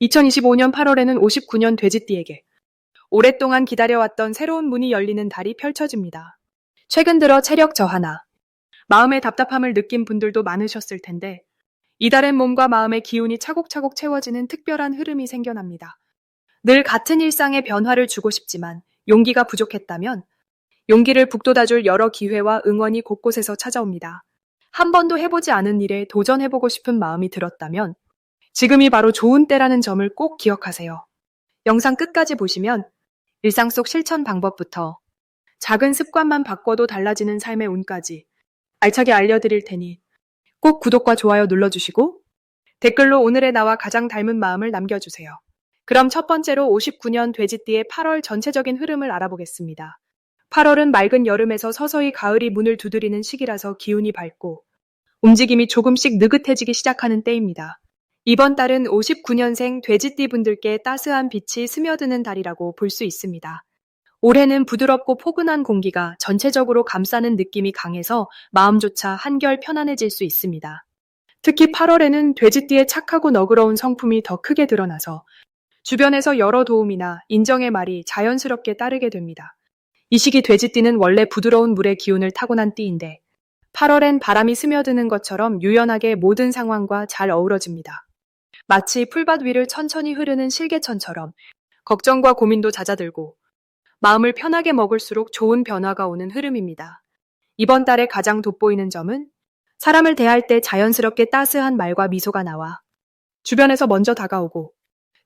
2025년 8월에는 59년 돼지띠에게 오랫동안 기다려왔던 새로운 문이 열리는 달이 펼쳐집니다. 최근 들어 체력 저하나 마음의 답답함을 느낀 분들도 많으셨을 텐데 이달엔 몸과 마음의 기운이 차곡차곡 채워지는 특별한 흐름이 생겨납니다. 늘 같은 일상에 변화를 주고 싶지만 용기가 부족했다면 용기를 북돋아줄 여러 기회와 응원이 곳곳에서 찾아옵니다. 한 번도 해보지 않은 일에 도전해보고 싶은 마음이 들었다면 지금이 바로 좋은 때라는 점을 꼭 기억하세요. 영상 끝까지 보시면 일상 속 실천 방법부터 작은 습관만 바꿔도 달라지는 삶의 운까지 알차게 알려드릴 테니 꼭 구독과 좋아요 눌러주시고 댓글로 오늘의 나와 가장 닮은 마음을 남겨주세요. 그럼 첫 번째로 59년 돼지띠의 8월 전체적인 흐름을 알아보겠습니다. 8월은 맑은 여름에서 서서히 가을이 문을 두드리는 시기라서 기운이 밝고 움직임이 조금씩 느긋해지기 시작하는 때입니다. 이번 달은 59년생 돼지띠 분들께 따스한 빛이 스며드는 달이라고 볼 수 있습니다. 올해는 부드럽고 포근한 공기가 전체적으로 감싸는 느낌이 강해서 마음조차 한결 편안해질 수 있습니다. 특히 8월에는 돼지띠의 착하고 너그러운 성품이 더 크게 드러나서 주변에서 여러 도움이나 인정의 말이 자연스럽게 따르게 됩니다. 이 시기 돼지띠는 원래 부드러운 물의 기운을 타고난 띠인데 8월엔 바람이 스며드는 것처럼 유연하게 모든 상황과 잘 어우러집니다. 마치 풀밭 위를 천천히 흐르는 실개천처럼 걱정과 고민도 잦아들고 마음을 편하게 먹을수록 좋은 변화가 오는 흐름입니다. 이번 달에 가장 돋보이는 점은 사람을 대할 때 자연스럽게 따스한 말과 미소가 나와 주변에서 먼저 다가오고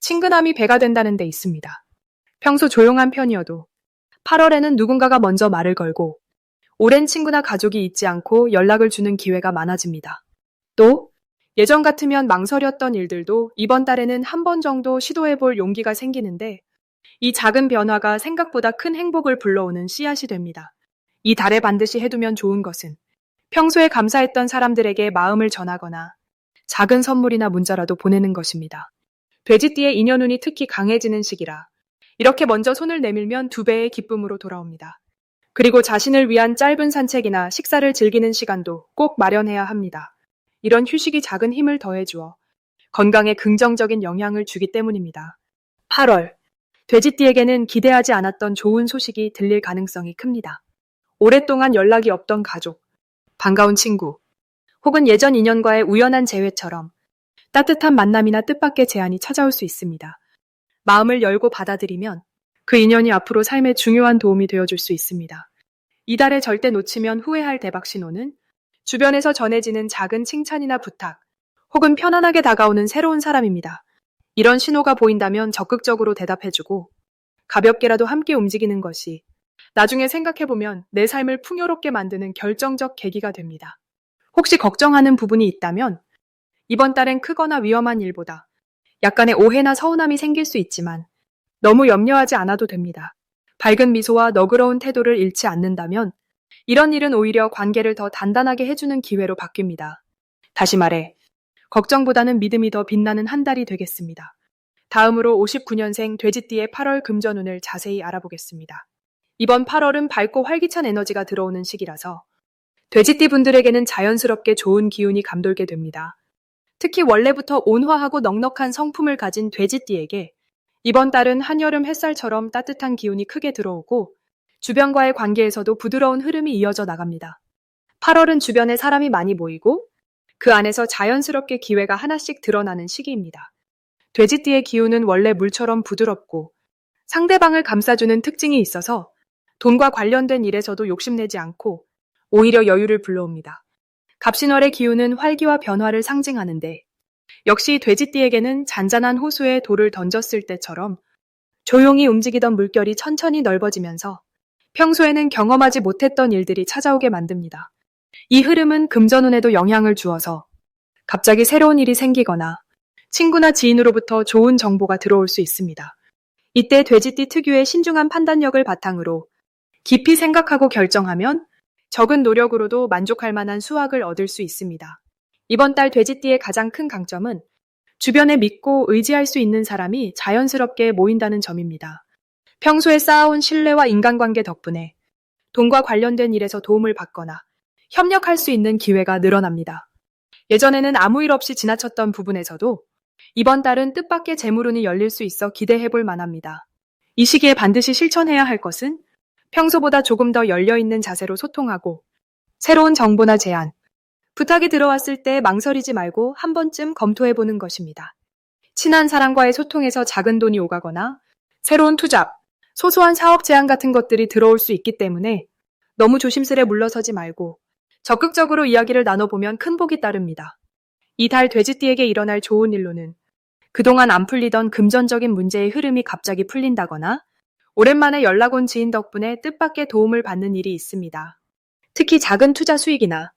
친근함이 배가 된다는 데 있습니다. 평소 조용한 편이어도 8월에는 누군가가 먼저 말을 걸고 오랜 친구나 가족이 잊지 않고 연락을 주는 기회가 많아집니다. 또 예전 같으면 망설였던 일들도 이번 달에는 한 번 정도 시도해볼 용기가 생기는데 이 작은 변화가 생각보다 큰 행복을 불러오는 씨앗이 됩니다. 이 달에 반드시 해두면 좋은 것은 평소에 감사했던 사람들에게 마음을 전하거나 작은 선물이나 문자라도 보내는 것입니다. 돼지띠의 인연운이 특히 강해지는 시기라 이렇게 먼저 손을 내밀면 2배의 기쁨으로 돌아옵니다. 그리고 자신을 위한 짧은 산책이나 식사를 즐기는 시간도 꼭 마련해야 합니다. 이런 휴식이 작은 힘을 더해주어 건강에 긍정적인 영향을 주기 때문입니다. 8월, 돼지띠에게는 기대하지 않았던 좋은 소식이 들릴 가능성이 큽니다. 오랫동안 연락이 없던 가족, 반가운 친구, 혹은 예전 인연과의 우연한 재회처럼 따뜻한 만남이나 뜻밖의 제안이 찾아올 수 있습니다. 마음을 열고 받아들이면 그 인연이 앞으로 삶에 중요한 도움이 되어줄 수 있습니다. 이달에 절대 놓치면 후회할 대박 신호는 주변에서 전해지는 작은 칭찬이나 부탁, 혹은 편안하게 다가오는 새로운 사람입니다. 이런 신호가 보인다면 적극적으로 대답해주고 가볍게라도 함께 움직이는 것이 나중에 생각해보면 내 삶을 풍요롭게 만드는 결정적 계기가 됩니다. 혹시 걱정하는 부분이 있다면 이번 달엔 크거나 위험한 일보다 약간의 오해나 서운함이 생길 수 있지만 너무 염려하지 않아도 됩니다. 밝은 미소와 너그러운 태도를 잃지 않는다면 이런 일은 오히려 관계를 더 단단하게 해주는 기회로 바뀝니다. 다시 말해, 걱정보다는 믿음이 더 빛나는 한 달이 되겠습니다. 다음으로 59년생 돼지띠의 8월 금전운을 자세히 알아보겠습니다. 이번 8월은 밝고 활기찬 에너지가 들어오는 시기라서 돼지띠 분들에게는 자연스럽게 좋은 기운이 감돌게 됩니다. 특히 원래부터 온화하고 넉넉한 성품을 가진 돼지띠에게 이번 달은 한여름 햇살처럼 따뜻한 기운이 크게 들어오고 주변과의 관계에서도 부드러운 흐름이 이어져 나갑니다. 8월은 주변에 사람이 많이 모이고 그 안에서 자연스럽게 기회가 하나씩 드러나는 시기입니다. 돼지띠의 기운은 원래 물처럼 부드럽고 상대방을 감싸주는 특징이 있어서 돈과 관련된 일에서도 욕심내지 않고 오히려 여유를 불러옵니다. 갑신월의 기운은 활기와 변화를 상징하는데 역시 돼지띠에게는 잔잔한 호수에 돌을 던졌을 때처럼 조용히 움직이던 물결이 천천히 넓어지면서 평소에는 경험하지 못했던 일들이 찾아오게 만듭니다. 이 흐름은 금전운에도 영향을 주어서 갑자기 새로운 일이 생기거나 친구나 지인으로부터 좋은 정보가 들어올 수 있습니다. 이때 돼지띠 특유의 신중한 판단력을 바탕으로 깊이 생각하고 결정하면 적은 노력으로도 만족할 만한 수확을 얻을 수 있습니다. 이번 달 돼지띠의 가장 큰 강점은 주변에 믿고 의지할 수 있는 사람이 자연스럽게 모인다는 점입니다. 평소에 쌓아온 신뢰와 인간관계 덕분에 돈과 관련된 일에서 도움을 받거나 협력할 수 있는 기회가 늘어납니다. 예전에는 아무 일 없이 지나쳤던 부분에서도 이번 달은 뜻밖의 재물운이 열릴 수 있어 기대해볼 만합니다. 이 시기에 반드시 실천해야 할 것은 평소보다 조금 더 열려있는 자세로 소통하고 새로운 정보나 제안, 부탁이 들어왔을 때 망설이지 말고 한 번쯤 검토해보는 것입니다. 친한 사람과의 소통에서 작은 돈이 오가거나 새로운 투잡, 소소한 사업 제안 같은 것들이 들어올 수 있기 때문에 너무 조심스레 물러서지 말고 적극적으로 이야기를 나눠보면 큰 복이 따릅니다. 이 달 돼지띠에게 일어날 좋은 일로는 그동안 안 풀리던 금전적인 문제의 흐름이 갑자기 풀린다거나 오랜만에 연락 온 지인 덕분에 뜻밖의 도움을 받는 일이 있습니다. 특히 작은 투자 수익이나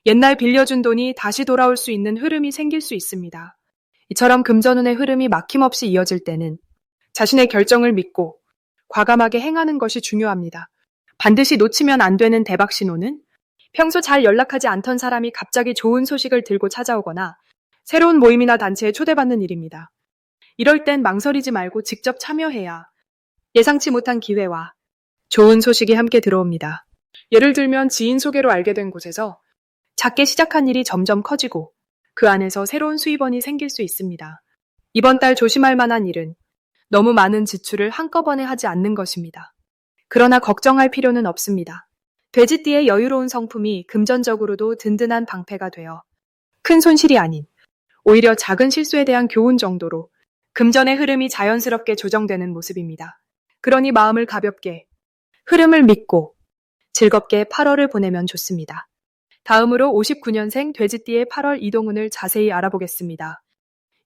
옛날 빌려준 돈이 다시 돌아올 수 있는 흐름이 생길 수 있습니다. 이처럼 금전운의 흐름이 막힘없이 이어질 때는 자신의 결정을 믿고 과감하게 행하는 것이 중요합니다. 반드시 놓치면 안 되는 대박 신호는 평소 잘 연락하지 않던 사람이 갑자기 좋은 소식을 들고 찾아오거나 새로운 모임이나 단체에 초대받는 일입니다. 이럴 땐 망설이지 말고 직접 참여해야 예상치 못한 기회와 좋은 소식이 함께 들어옵니다. 예를 들면 지인 소개로 알게 된 곳에서 작게 시작한 일이 점점 커지고 그 안에서 새로운 수입원이 생길 수 있습니다. 이번 달 조심할 만한 일은 너무 많은 지출을 한꺼번에 하지 않는 것입니다. 그러나 걱정할 필요는 없습니다. 돼지띠의 여유로운 성품이 금전적으로도 든든한 방패가 되어 큰 손실이 아닌 오히려 작은 실수에 대한 교훈 정도로 금전의 흐름이 자연스럽게 조정되는 모습입니다. 그러니 마음을 가볍게 흐름을 믿고 즐겁게 8월을 보내면 좋습니다. 다음으로 59년생 돼지띠의 8월 이동운을 자세히 알아보겠습니다.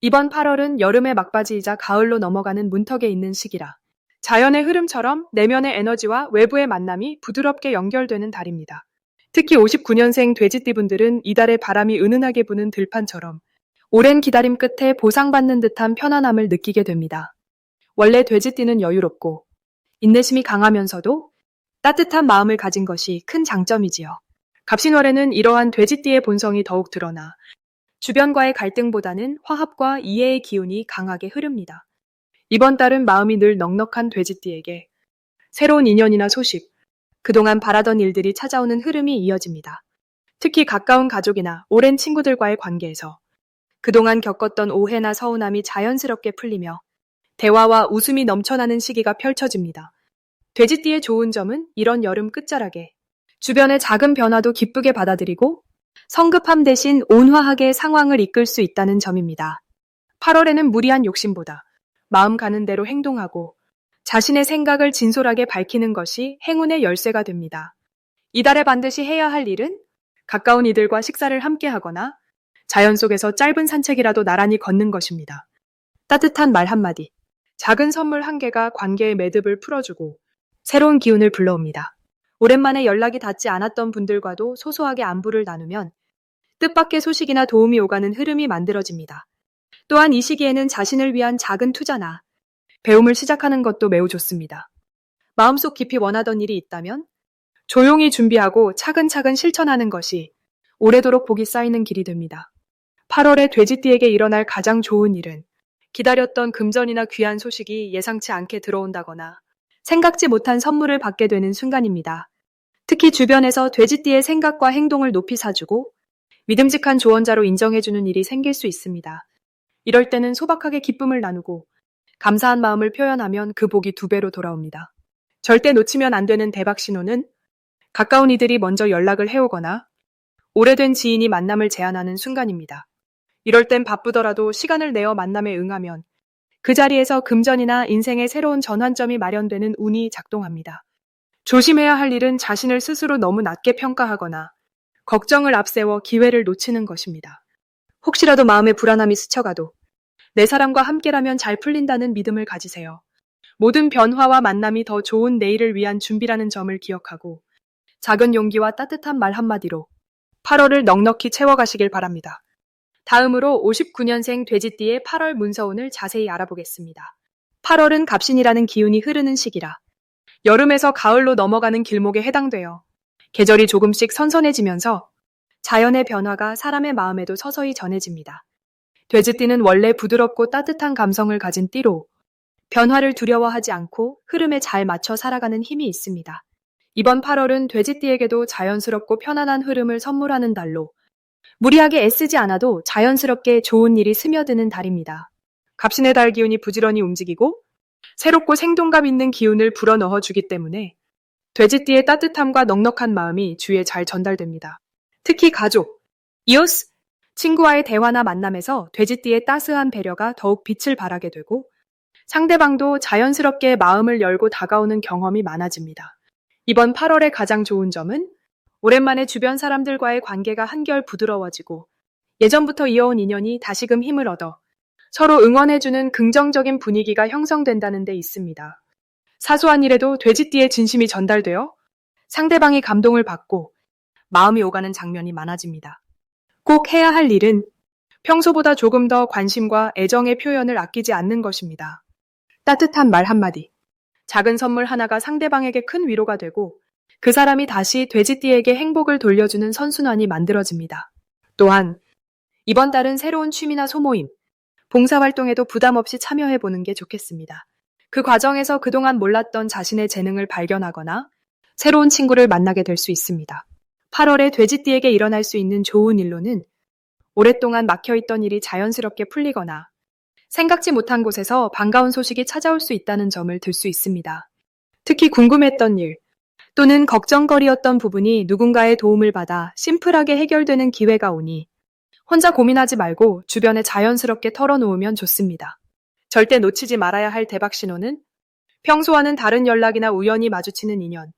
이번 8월은 여름의 막바지이자 가을로 넘어가는 문턱에 있는 시기라 자연의 흐름처럼 내면의 에너지와 외부의 만남이 부드럽게 연결되는 달입니다. 특히 59년생 돼지띠분들은 이달의 바람이 은은하게 부는 들판처럼 오랜 기다림 끝에 보상받는 듯한 편안함을 느끼게 됩니다. 원래 돼지띠는 여유롭고 인내심이 강하면서도 따뜻한 마음을 가진 것이 큰 장점이지요. 갑신월에는 이러한 돼지띠의 본성이 더욱 드러나 주변과의 갈등보다는 화합과 이해의 기운이 강하게 흐릅니다. 이번 달은 마음이 늘 넉넉한 돼지띠에게 새로운 인연이나 소식, 그동안 바라던 일들이 찾아오는 흐름이 이어집니다. 특히 가까운 가족이나 오랜 친구들과의 관계에서 그동안 겪었던 오해나 서운함이 자연스럽게 풀리며 대화와 웃음이 넘쳐나는 시기가 펼쳐집니다. 돼지띠의 좋은 점은 이런 여름 끝자락에 주변의 작은 변화도 기쁘게 받아들이고 성급함 대신 온화하게 상황을 이끌 수 있다는 점입니다. 8월에는 무리한 욕심보다 마음 가는 대로 행동하고 자신의 생각을 진솔하게 밝히는 것이 행운의 열쇠가 됩니다. 이달에 반드시 해야 할 일은 가까운 이들과 식사를 함께 하거나 자연 속에서 짧은 산책이라도 나란히 걷는 것입니다. 따뜻한 말 한마디, 작은 선물 한 개가 관계의 매듭을 풀어주고 새로운 기운을 불러옵니다. 오랜만에 연락이 닿지 않았던 분들과도 소소하게 안부를 나누면 뜻밖의 소식이나 도움이 오가는 흐름이 만들어집니다. 또한 이 시기에는 자신을 위한 작은 투자나 배움을 시작하는 것도 매우 좋습니다. 마음속 깊이 원하던 일이 있다면 조용히 준비하고 차근차근 실천하는 것이 오래도록 복이 쌓이는 길이 됩니다. 8월에 돼지띠에게 일어날 가장 좋은 일은 기다렸던 금전이나 귀한 소식이 예상치 않게 들어온다거나 생각지 못한 선물을 받게 되는 순간입니다. 특히 주변에서 돼지띠의 생각과 행동을 높이 사주고 믿음직한 조언자로 인정해주는 일이 생길 수 있습니다. 이럴 때는 소박하게 기쁨을 나누고 감사한 마음을 표현하면 그 복이 2배로 돌아옵니다. 절대 놓치면 안 되는 대박 신호는 가까운 이들이 먼저 연락을 해오거나 오래된 지인이 만남을 제안하는 순간입니다. 이럴 땐 바쁘더라도 시간을 내어 만남에 응하면 그 자리에서 금전이나 인생의 새로운 전환점이 마련되는 운이 작동합니다. 조심해야 할 일은 자신을 스스로 너무 낮게 평가하거나 걱정을 앞세워 기회를 놓치는 것입니다. 혹시라도 마음에 불안함이 스쳐가도 내 사람과 함께라면 잘 풀린다는 믿음을 가지세요. 모든 변화와 만남이 더 좋은 내일을 위한 준비라는 점을 기억하고 작은 용기와 따뜻한 말 한마디로 8월을 넉넉히 채워가시길 바랍니다. 다음으로 59년생 돼지띠의 8월 문서운을 자세히 알아보겠습니다. 8월은 갑신이라는 기운이 흐르는 시기라 여름에서 가을로 넘어가는 길목에 해당되어 계절이 조금씩 선선해지면서 자연의 변화가 사람의 마음에도 서서히 전해집니다. 돼지띠는 원래 부드럽고 따뜻한 감성을 가진 띠로 변화를 두려워하지 않고 흐름에 잘 맞춰 살아가는 힘이 있습니다. 이번 8월은 돼지띠에게도 자연스럽고 편안한 흐름을 선물하는 달로 무리하게 애쓰지 않아도 자연스럽게 좋은 일이 스며드는 달입니다. 갑신의 달 기운이 부지런히 움직이고 새롭고 생동감 있는 기운을 불어넣어 주기 때문에 돼지띠의 따뜻함과 넉넉한 마음이 주위에 잘 전달됩니다. 특히 가족, 이웃, 친구와의 대화나 만남에서 돼지띠의 따스한 배려가 더욱 빛을 발하게 되고 상대방도 자연스럽게 마음을 열고 다가오는 경험이 많아집니다. 이번 8월의 가장 좋은 점은 오랜만에 주변 사람들과의 관계가 한결 부드러워지고 예전부터 이어온 인연이 다시금 힘을 얻어 서로 응원해주는 긍정적인 분위기가 형성된다는 데 있습니다. 사소한 일에도 돼지띠의 진심이 전달되어 상대방이 감동을 받고 마음이 오가는 장면이 많아집니다. 꼭 해야 할 일은 평소보다 조금 더 관심과 애정의 표현을 아끼지 않는 것입니다. 따뜻한 말 한마디, 작은 선물 하나가 상대방에게 큰 위로가 되고 그 사람이 다시 돼지띠에게 행복을 돌려주는 선순환이 만들어집니다. 또한 이번 달은 새로운 취미나 소모임, 봉사활동에도 부담 없이 참여해보는 게 좋겠습니다. 그 과정에서 그동안 몰랐던 자신의 재능을 발견하거나 새로운 친구를 만나게 될 수 있습니다. 8월에 돼지띠에게 일어날 수 있는 좋은 일로는 오랫동안 막혀있던 일이 자연스럽게 풀리거나 생각지 못한 곳에서 반가운 소식이 찾아올 수 있다는 점을 들 수 있습니다. 특히 궁금했던 일 또는 걱정거리였던 부분이 누군가의 도움을 받아 심플하게 해결되는 기회가 오니 혼자 고민하지 말고 주변에 자연스럽게 털어놓으면 좋습니다. 절대 놓치지 말아야 할 대박 신호는 평소와는 다른 연락이나 우연히 마주치는 인연,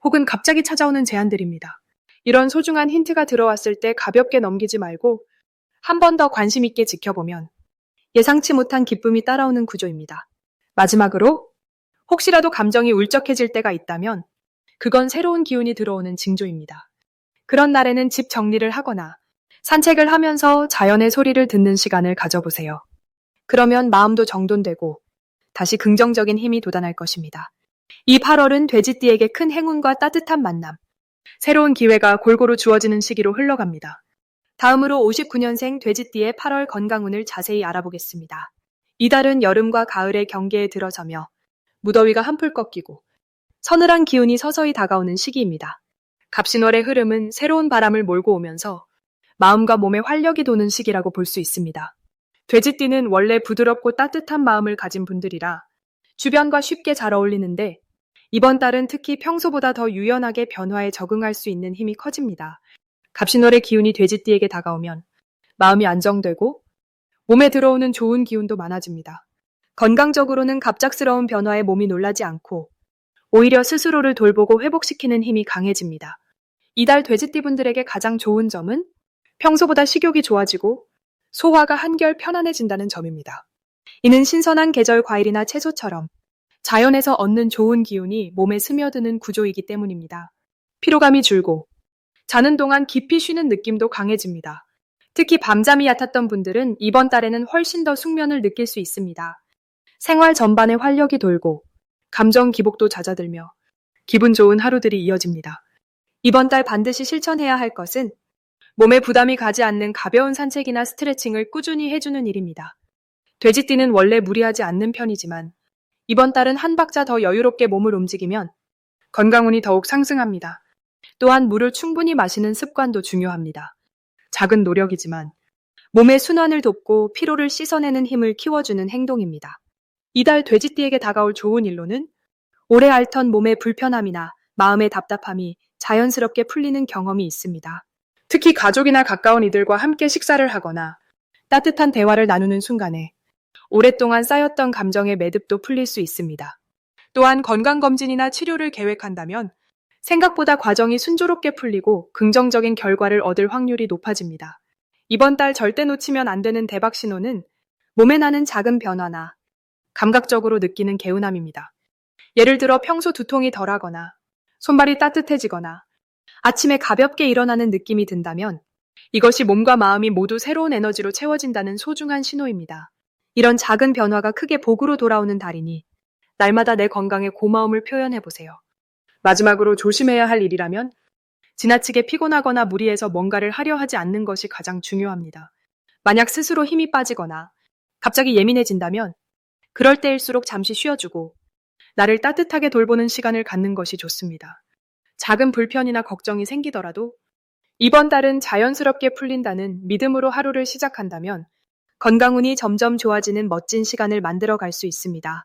혹은 갑자기 찾아오는 제안들입니다. 이런 소중한 힌트가 들어왔을 때 가볍게 넘기지 말고 한 번 더 관심 있게 지켜보면 예상치 못한 기쁨이 따라오는 구조입니다. 마지막으로 혹시라도 감정이 울적해질 때가 있다면 그건 새로운 기운이 들어오는 징조입니다. 그런 날에는 집 정리를 하거나 산책을 하면서 자연의 소리를 듣는 시간을 가져보세요. 그러면 마음도 정돈되고 다시 긍정적인 힘이 돋아날 것입니다. 이 8월은 돼지띠에게 큰 행운과 따뜻한 만남, 새로운 기회가 골고루 주어지는 시기로 흘러갑니다. 다음으로 59년생 돼지띠의 8월 건강운을 자세히 알아보겠습니다. 이달은 여름과 가을의 경계에 들어서며 무더위가 한풀 꺾이고 서늘한 기운이 서서히 다가오는 시기입니다. 갑신월의 흐름은 새로운 바람을 몰고 오면서 마음과 몸에 활력이 도는 시기라고 볼 수 있습니다. 돼지띠는 원래 부드럽고 따뜻한 마음을 가진 분들이라 주변과 쉽게 잘 어울리는데 이번 달은 특히 평소보다 더 유연하게 변화에 적응할 수 있는 힘이 커집니다. 갑신월의 기운이 돼지띠에게 다가오면 마음이 안정되고 몸에 들어오는 좋은 기운도 많아집니다. 건강적으로는 갑작스러운 변화에 몸이 놀라지 않고 오히려 스스로를 돌보고 회복시키는 힘이 강해집니다. 이달 돼지띠분들에게 가장 좋은 점은 평소보다 식욕이 좋아지고 소화가 한결 편안해진다는 점입니다. 이는 신선한 계절 과일이나 채소처럼 자연에서 얻는 좋은 기운이 몸에 스며드는 구조이기 때문입니다. 피로감이 줄고 자는 동안 깊이 쉬는 느낌도 강해집니다. 특히 밤잠이 얕았던 분들은 이번 달에는 훨씬 더 숙면을 느낄 수 있습니다. 생활 전반에 활력이 돌고 감정 기복도 잦아들며 기분 좋은 하루들이 이어집니다. 이번 달 반드시 실천해야 할 것은 몸에 부담이 가지 않는 가벼운 산책이나 스트레칭을 꾸준히 해주는 일입니다. 돼지띠는 원래 무리하지 않는 편이지만 이번 달은 한 박자 더 여유롭게 몸을 움직이면 건강운이 더욱 상승합니다. 또한 물을 충분히 마시는 습관도 중요합니다. 작은 노력이지만 몸의 순환을 돕고 피로를 씻어내는 힘을 키워주는 행동입니다. 이달 돼지띠에게 다가올 좋은 일로는 오래 앓던 몸의 불편함이나 마음의 답답함이 자연스럽게 풀리는 경험이 있습니다. 특히 가족이나 가까운 이들과 함께 식사를 하거나 따뜻한 대화를 나누는 순간에 오랫동안 쌓였던 감정의 매듭도 풀릴 수 있습니다. 또한 건강검진이나 치료를 계획한다면 생각보다 과정이 순조롭게 풀리고 긍정적인 결과를 얻을 확률이 높아집니다. 이번 달 절대 놓치면 안 되는 대박 신호는 몸에 나는 작은 변화나 감각적으로 느끼는 개운함입니다. 예를 들어 평소 두통이 덜하거나 손발이 따뜻해지거나 아침에 가볍게 일어나는 느낌이 든다면 이것이 몸과 마음이 모두 새로운 에너지로 채워진다는 소중한 신호입니다. 이런 작은 변화가 크게 복으로 돌아오는 달이니 날마다 내 건강에 고마움을 표현해보세요. 마지막으로 조심해야 할 일이라면 지나치게 피곤하거나 무리해서 뭔가를 하려 하지 않는 것이 가장 중요합니다. 만약 스스로 힘이 빠지거나 갑자기 예민해진다면 그럴 때일수록 잠시 쉬어주고 나를 따뜻하게 돌보는 시간을 갖는 것이 좋습니다. 작은 불편이나 걱정이 생기더라도 이번 달은 자연스럽게 풀린다는 믿음으로 하루를 시작한다면 건강운이 점점 좋아지는 멋진 시간을 만들어 갈 수 있습니다.